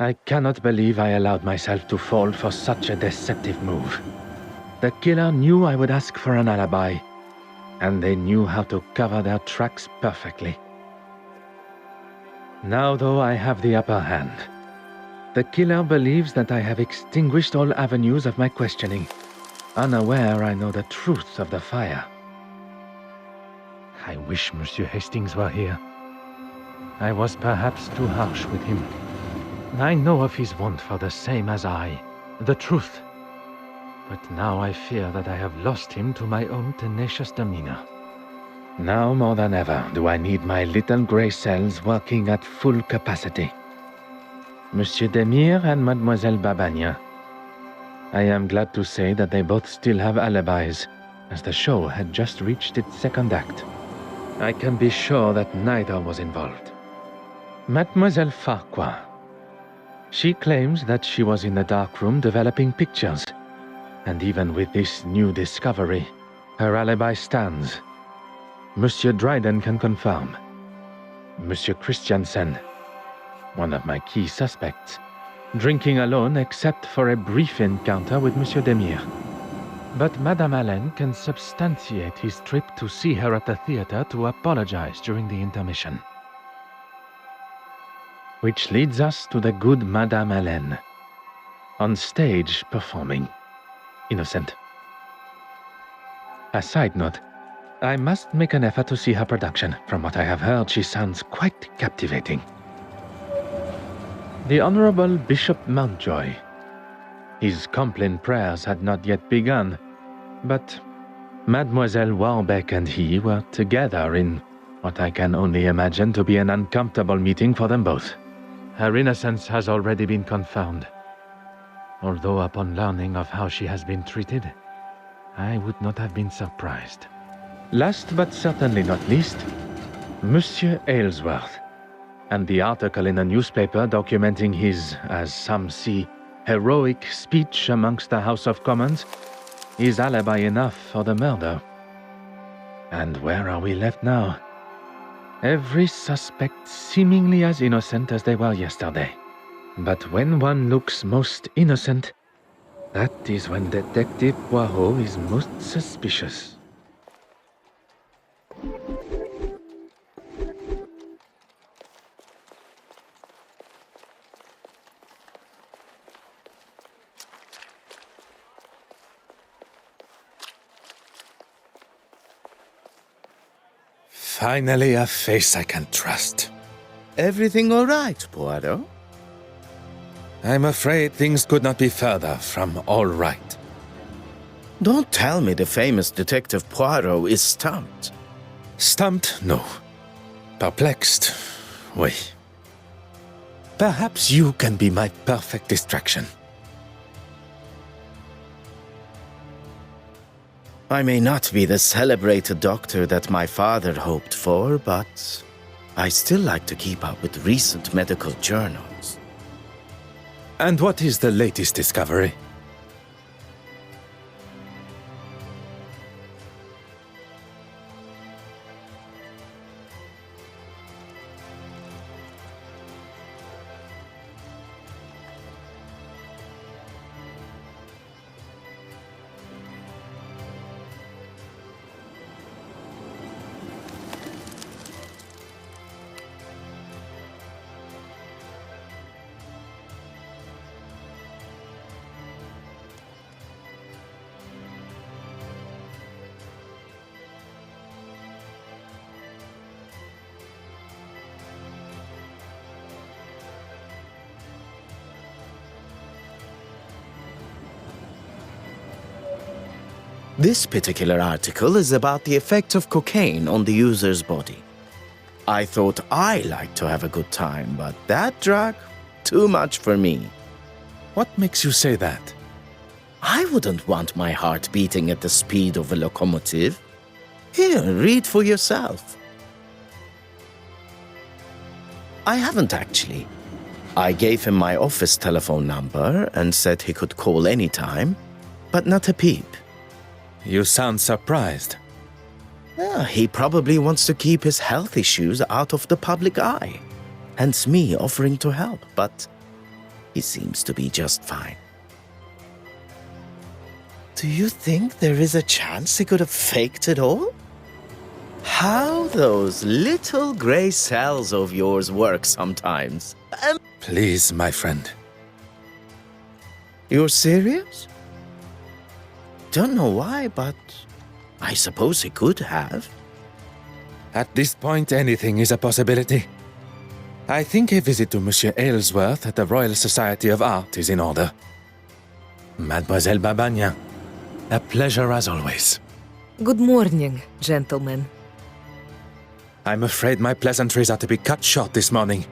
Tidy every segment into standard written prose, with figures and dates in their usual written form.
I cannot believe I allowed myself to fall for such a deceptive move. The killer knew I would ask for an alibi, and they knew how to cover their tracks perfectly. Now, though, I have the upper hand. The killer believes that I have extinguished all avenues of my questioning, unaware I know the truth of the fire. I wish Monsieur Hastings were here. I was perhaps too harsh with him. I know of his want for the same as I, the truth. But now I fear that I have lost him to my own tenacious demeanor. Now more than ever do I need my little grey cells working at full capacity. Monsieur Demire and Mademoiselle Babagne. I am glad to say that they both still have alibis, as the show had just reached its second act. I can be sure that neither was involved. Mademoiselle Farquhar. She claims that she was in the darkroom developing pictures, and even with this new discovery, her alibi stands. Monsieur Dryden can confirm. Monsieur Christiansen, one of my key suspects, drinking alone except for a brief encounter with Monsieur Demire. But Madame Allen can substantiate his trip to see her at the theater to apologize during the intermission. Which leads us to the good Madame Allen, on stage performing Innocent. A side note, I must make an effort to see her production. From what I have heard, she sounds quite captivating. The Honorable Bishop Mountjoy. His Compline prayers had not yet begun, but Mademoiselle Warbeck and he were together in what I can only imagine to be an uncomfortable meeting for them both. Her innocence has already been confirmed, although upon learning of how she has been treated, I would not have been surprised. Last but certainly not least, Monsieur Aylesworth, and the article in the newspaper documenting his, as some see, heroic speech amongst the House of Commons is alibi enough for the murder. And where are we left now? Every suspect seemingly as innocent as they were yesterday. But when one looks most innocent, that is when Detective Poirot is most suspicious. Finally, a face I can trust. Everything all right, Poirot? I'm afraid things could not be further from all right. Don't tell me the famous Detective Poirot is stumped. Stumped? No. Perplexed? Oui. Perhaps you can be my perfect distraction. I may not be the celebrated doctor that my father hoped for, but I still like to keep up with recent medical journals. And what is the latest discovery? This particular article is about the effect of cocaine on the user's body. I thought I liked to have a good time, but that drug, too much for me. What makes you say that? I wouldn't want my heart beating at the speed of a locomotive. Here, read for yourself. I haven't actually. I gave him my office telephone number and said he could call anytime, but not a peep. You sound surprised. He probably wants to keep his health issues out of the public eye. Hence me offering to help, but He seems to be just fine. Do you think there is a chance he could have faked it all? How those little gray cells of yours work sometimes. Please, my friend. You're serious? Don't know why, but I suppose he could have. At this point, anything is a possibility. I think a visit to Monsieur Aylesworth at the Royal Society of Art is in order. Mademoiselle Babagnan, a pleasure as always. Good morning, gentlemen. I'm afraid my pleasantries are to be cut short this morning.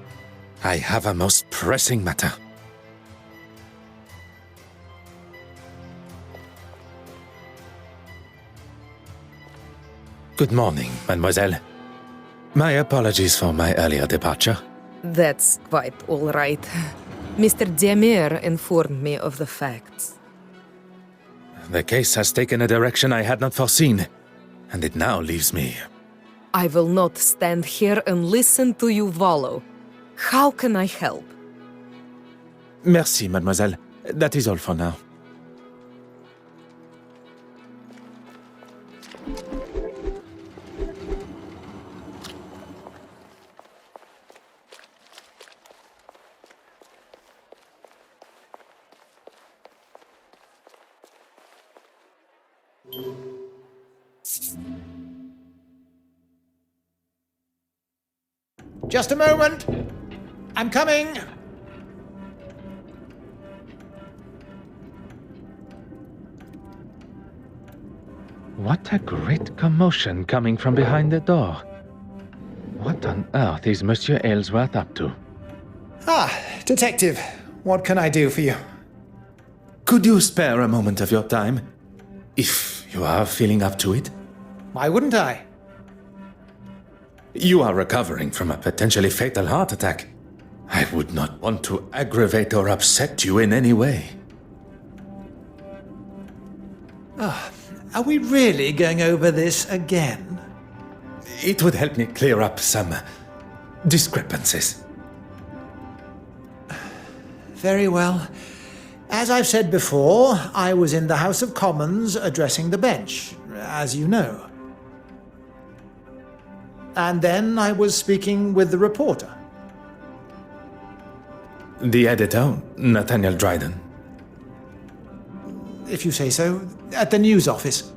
I have a most pressing matter. Good morning, mademoiselle. My apologies for my earlier departure. That's quite all right. Mr. Demir informed me of the facts. The case has taken a direction I had not foreseen, and it now leaves me. I will not stand here and listen to you wallow. How can I help? Merci, mademoiselle. That is all for now. Just a moment. I'm coming. What a great commotion coming from behind the door. What on earth is Monsieur Aylesworth up to? Ah, detective. What can I do for you? Could you spare a moment of your time? If you are feeling up to it? Why wouldn't I? You are recovering from a potentially fatal heart attack. I would not want to aggravate or upset you in any way. Are we really going over this again? It would help me clear up some discrepancies. Very well. As I've said before, I was in the House of Commons addressing the bench, as you know. And then I was speaking with the reporter. The editor, Nathaniel Dryden. If you say so, at the news office.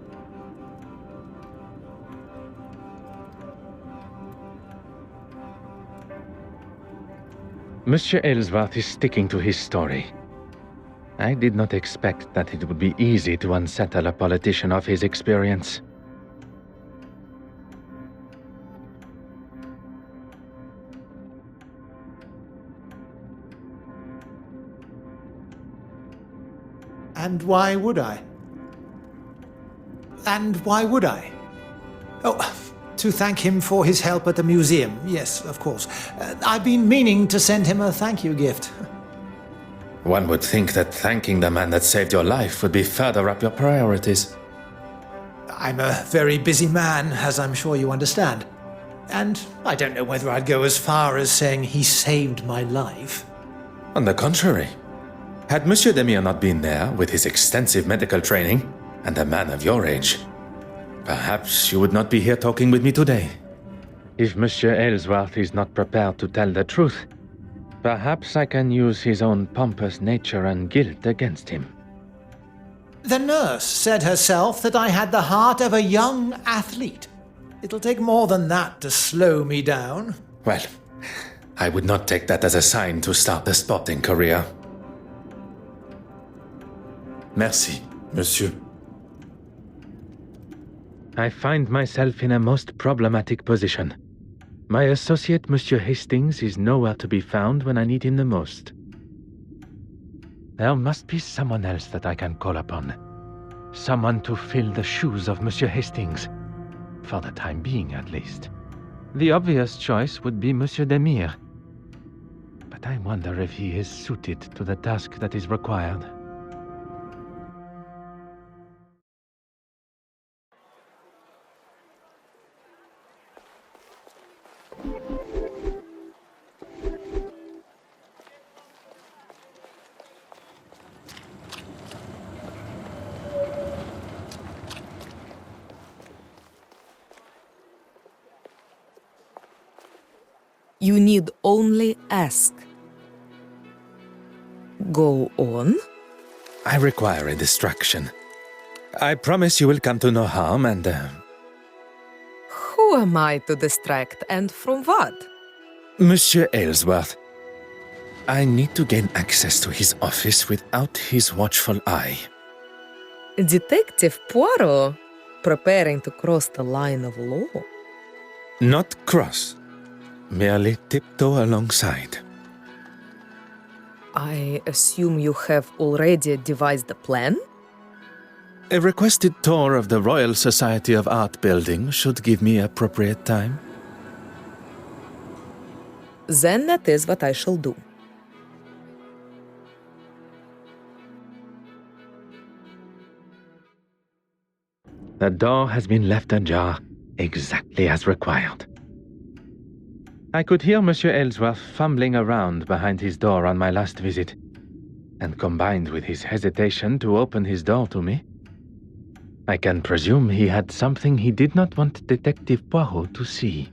Monsieur Aylesworth is sticking to his story. I did not expect that it would be easy to unsettle a politician of his experience. And why would I? And why would I? Oh, to thank him for his help at the museum. Yes, of course. I've been meaning to send him a thank you gift. One would think that thanking the man that saved your life would be further up your priorities. I'm a very busy man, as I'm sure you understand. And I don't know whether I'd go as far as saying he saved my life. On the contrary, had Monsieur Demir not been there with his extensive medical training and a man of your age, perhaps you would not be here talking with me today. If Monsieur Aylesworth is not prepared to tell the truth, perhaps I can use his own pompous nature and guilt against him. The nurse said herself that I had the heart of a young athlete. It'll take more than that to slow me down. Well, I would not take that as a sign to start a sporting career. Merci, monsieur. I find myself in a most problematic position. My associate, Monsieur Hastings, is nowhere to be found when I need him the most. There must be someone else that I can call upon. Someone to fill the shoes of Monsieur Hastings. For the time being, at least. The obvious choice would be Monsieur Demir. But I wonder if he is suited to the task that is required. You need only ask. Go on. I require a distraction. I promise you will come to no harm and... Who am I to distract, and from what? Monsieur Aylesworth, I need to gain access to his office without his watchful eye. Detective Poirot, preparing to cross the line of law. Not cross, merely tiptoe alongside. I assume you have already devised a plan? A requested tour of the Royal Society of Art building should give me appropriate time. Then that is what I shall do. The door has been left ajar, exactly as required. I could hear Monsieur Aylesworth fumbling around behind his door on my last visit, and combined with his hesitation to open his door to me, I can presume he had something he did not want Detective Poirot to see.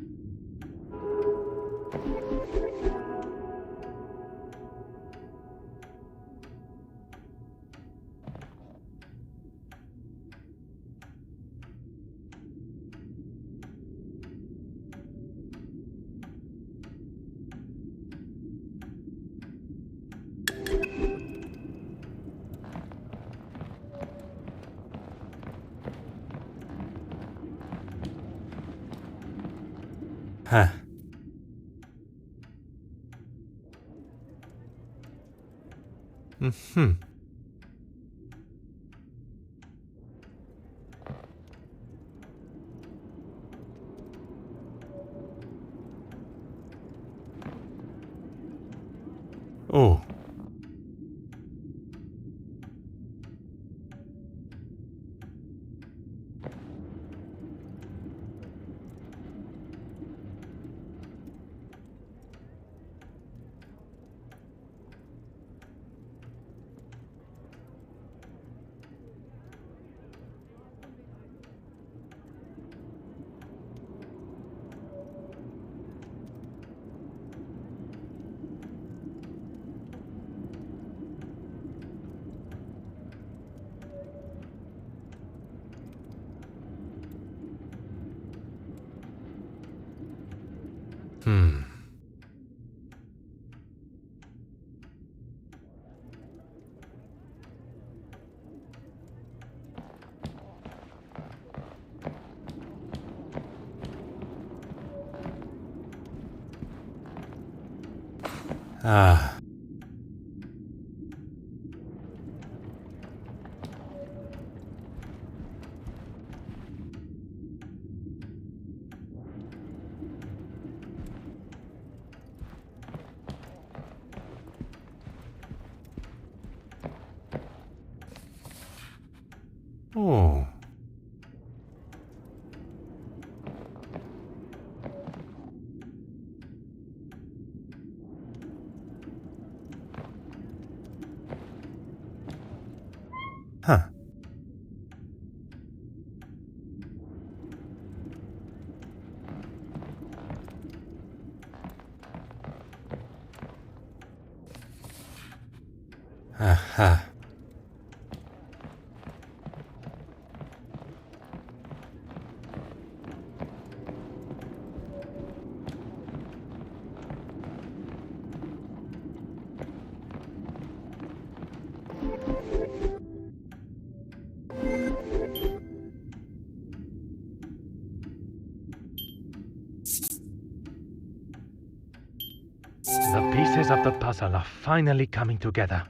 Huh. Mm-hmm. Oh. Hmm. Ah. Oh. Huh. Aha. The pieces of the puzzle are finally coming together.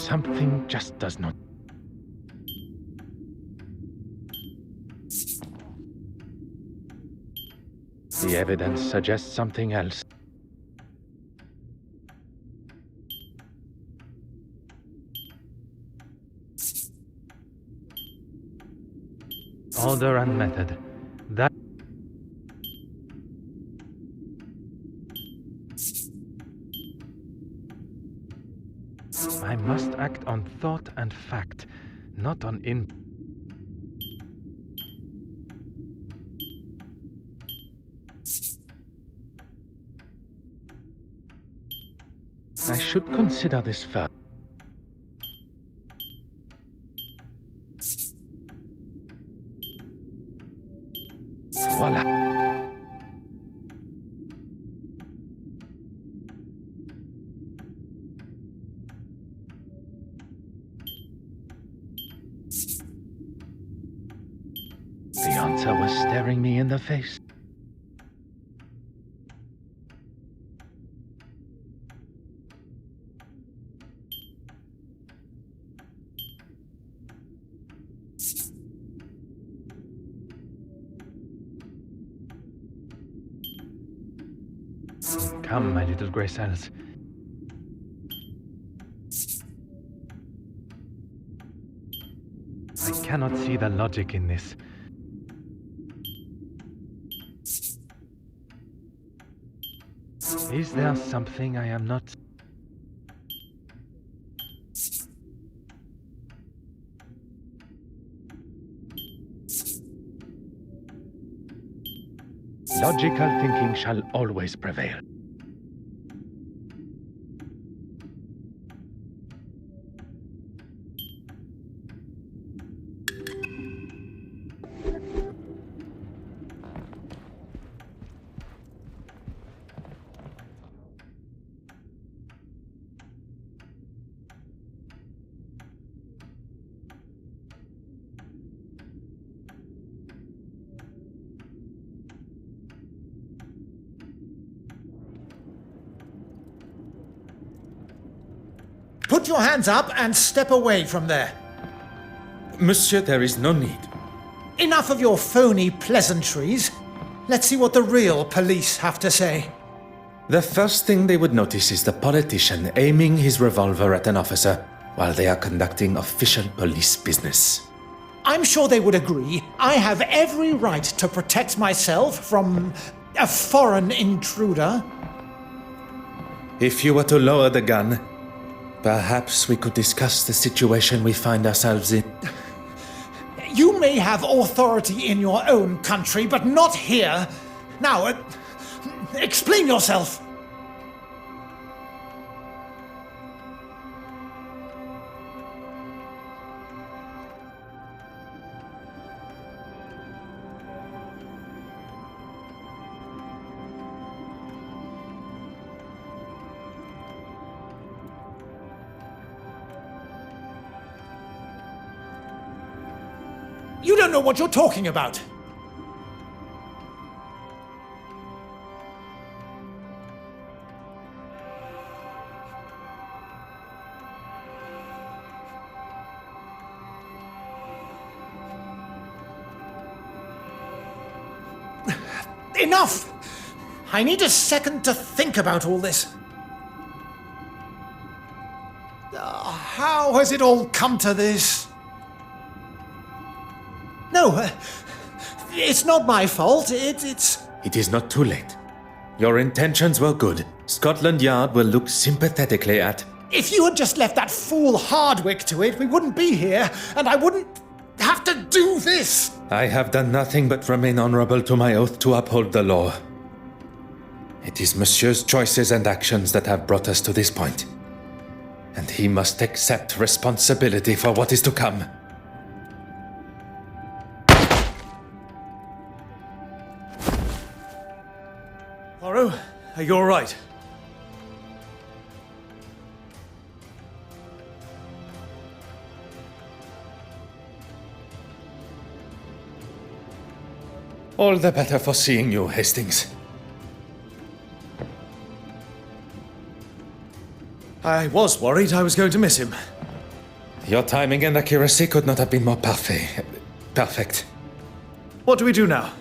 Something just does not. The evidence suggests something else. Order and method. That. I must act on thought and fact, not on I should consider this first. Voila. The answer was staring me in the face. Come, my little grey cells. I cannot see the logic in this. Is there something I am not? Logical thinking shall always prevail. Put your hands up and step away from there. Monsieur, there is no need. Enough of your phony pleasantries. Let's see what the real police have to say. The first thing they would notice is the politician aiming his revolver at an officer while they are conducting official police business. I'm sure they would agree I have every right to protect myself from a foreign intruder. If you were to lower the gun, perhaps we could discuss the situation we find ourselves in. You may have authority in your own country, but not here. Now, explain yourself. You don't know what you're talking about. Enough! I need a second to think about all this. How has it all come to this? No, it's not my fault. It's... It is not too late. Your intentions were good. Scotland Yard will look sympathetically at... If you had just left that fool Hardwick to it, we wouldn't be here, and I wouldn't have to do this. I have done nothing but remain honorable to my oath to uphold the law. It is Monsieur's choices and actions that have brought us to this point. And he must accept responsibility for what is to come. Poirot, are you all right? All the better for seeing you, Hastings. I was worried I was going to miss him. Your timing and accuracy could not have been more perfect. What do we do now?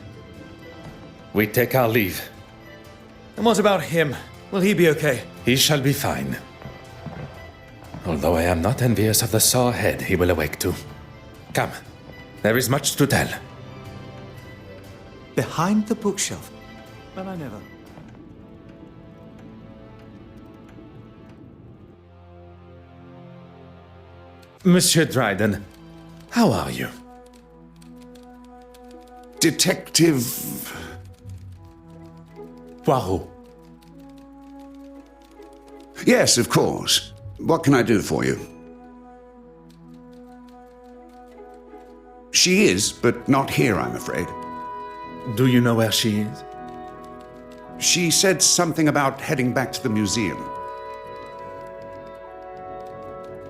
We take our leave. And what about him? Will he be okay? He shall be fine. Although I am not envious of the sore head he will awake to. Come, there is much to tell. Behind the bookshelf. But I never. Monsieur Dryden, how are you? Detective Poirot. Yes, of course. What can I do for you? She is, but not here, I'm afraid. Do you know where she is? She said something about heading back to the museum.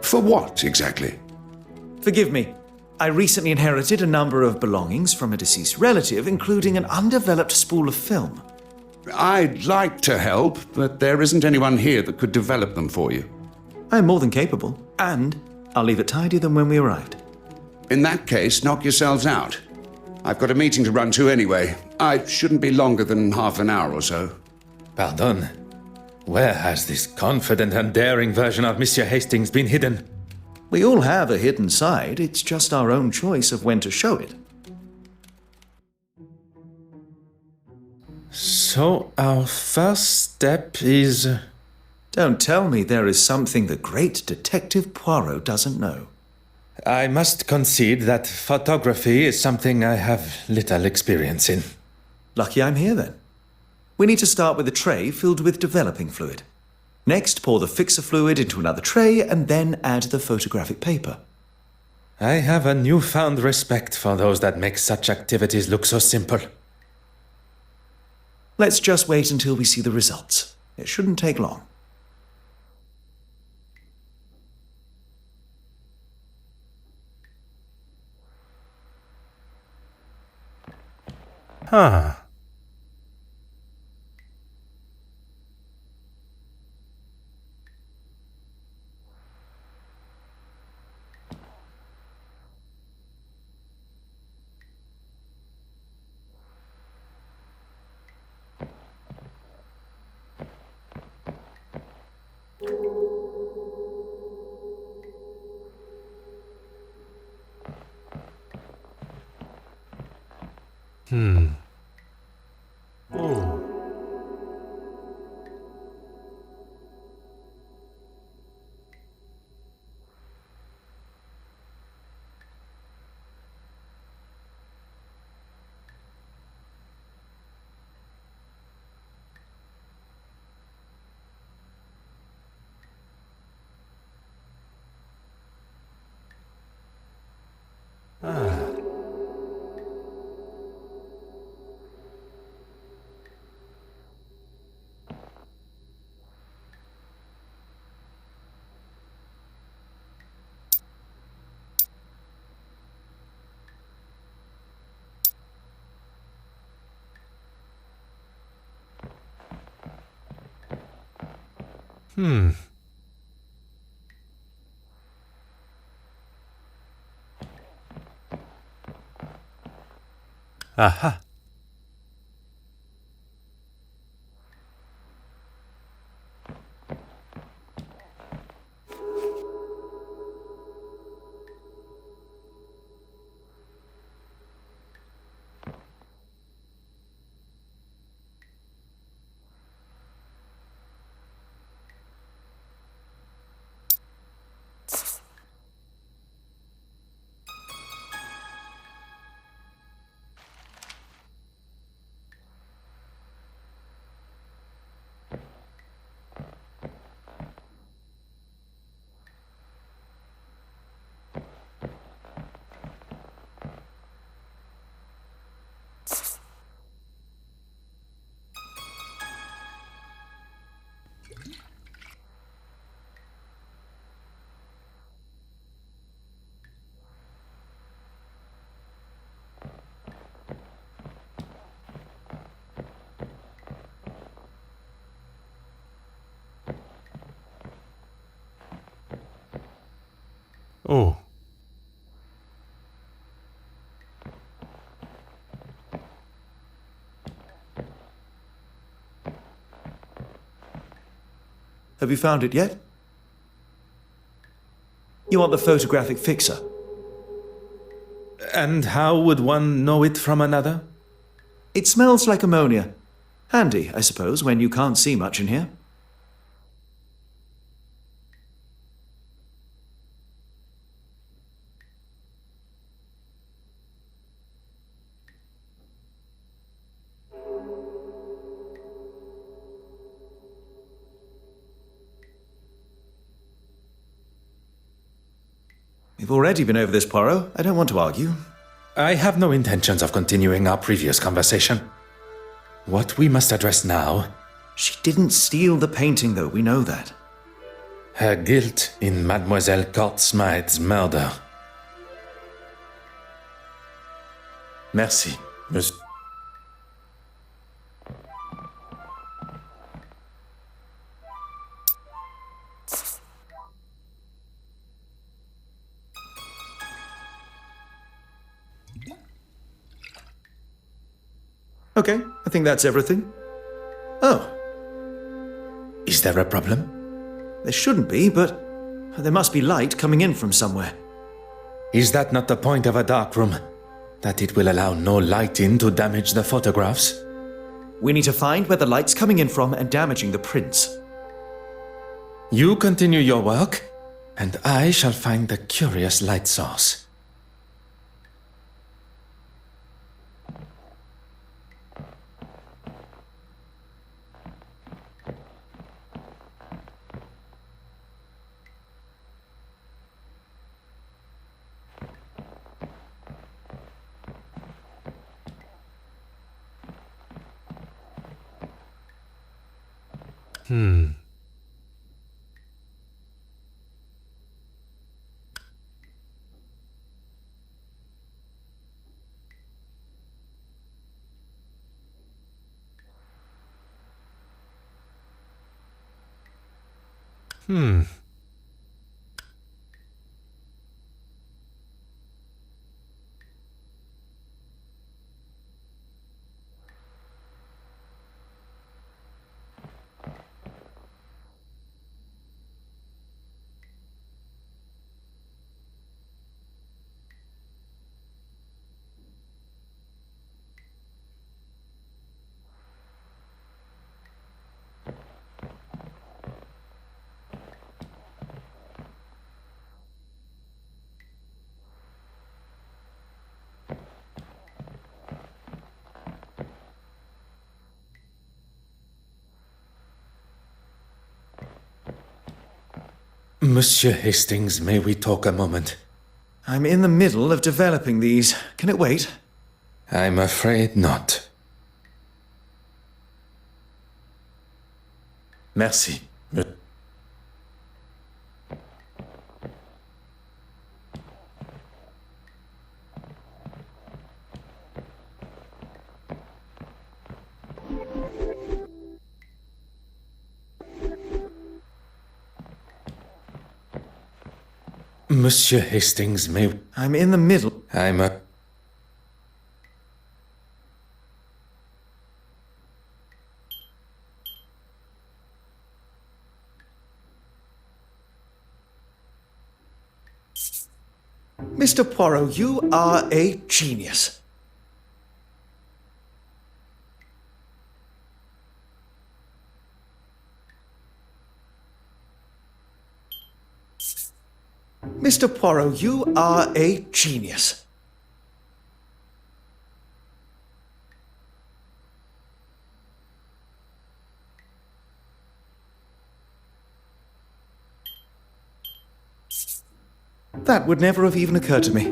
For what, exactly? Forgive me. I recently inherited a number of belongings from a deceased relative, including an undeveloped spool of film. I'd like to help, but there isn't anyone here that could develop them for you. I am more than capable, and I'll leave it tidier than when we arrived. In that case, knock yourselves out. I've got a meeting to run to anyway. I shouldn't be longer than half an hour or so. Pardon. Where has this confident and daring version of Monsieur Hastings been hidden? We all have a hidden side, it's just our own choice of when to show it. So our first step is... Don't tell me there is something the great Detective Poirot doesn't know. I must concede that photography is something I have little experience in. Lucky I'm here then. We need to start with a tray filled with developing fluid. Next, pour the fixer fluid into another tray and then add the photographic paper. I have a newfound respect for those that make such activities look so simple. Let's just wait until we see the results. It shouldn't take long. Huh. Oh. Aha. Have you found it yet? You want the photographic fixer? And how would one know it from another? It smells like ammonia. Handy, I suppose, when you can't see much in here. We've already been over this, Poirot. I don't want to argue. I have no intentions of continuing our previous conversation. What we must address now, She didn't steal the painting, though. We know that. her guilt in Mademoiselle Court Smythe's murder. Merci, monsieur. Okay, I think that's everything. Oh, Is there a problem? there shouldn't be, but there must be light coming in from somewhere. Is that not the point of a dark room? That it will allow no light in to damage the photographs? We need to find where the light's coming in from and damaging the prints. You continue your work, and I shall find the curious light source. Monsieur Hastings, may we talk a moment? I'm in the middle of developing these. Can it wait? I'm afraid not. Merci. Monsieur Hastings, may... I'm in the middle. I'm a... Mr. Poirot, you are a genius. Mr. Poirot, you are a genius. That would never have even occurred to me.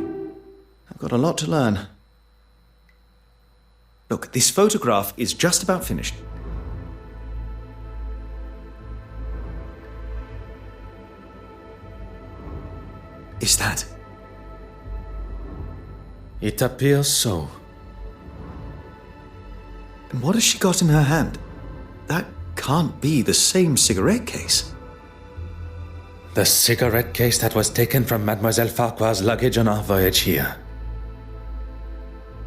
I've got a lot to learn. Look, this photograph is just about finished. Is that? It appears so. And what has she got in her hand? That can't be the same cigarette case. The cigarette case that was taken from Mademoiselle Farquhar's luggage on our voyage here.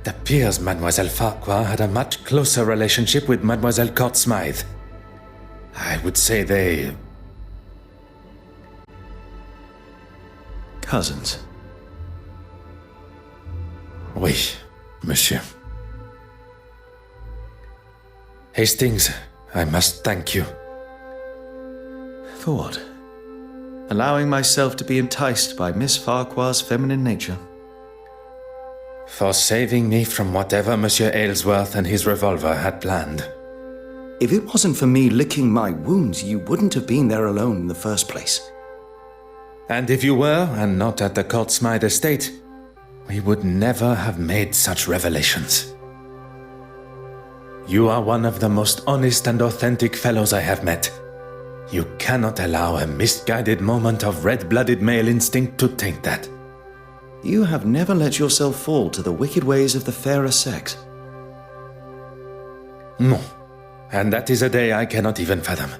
It appears Mademoiselle Farquhar had a much closer relationship with Mademoiselle Court Smythe. I would say they cousins. Oui, monsieur. Hastings, I must thank you. For what? Allowing myself to be enticed by Miss Farquhar's feminine nature. For saving me from whatever Monsieur Aylesworth and his revolver had planned. If it wasn't for me licking my wounds, you wouldn't have been there alone in the first place. And if you were, and not at the Courtsmide estate, we would never have made such revelations. You are one of the most honest and authentic fellows I have met. You cannot allow a misguided moment of red-blooded male instinct to taint that. You have never let yourself fall to the wicked ways of the fairer sex. No, and that is a day I cannot even fathom.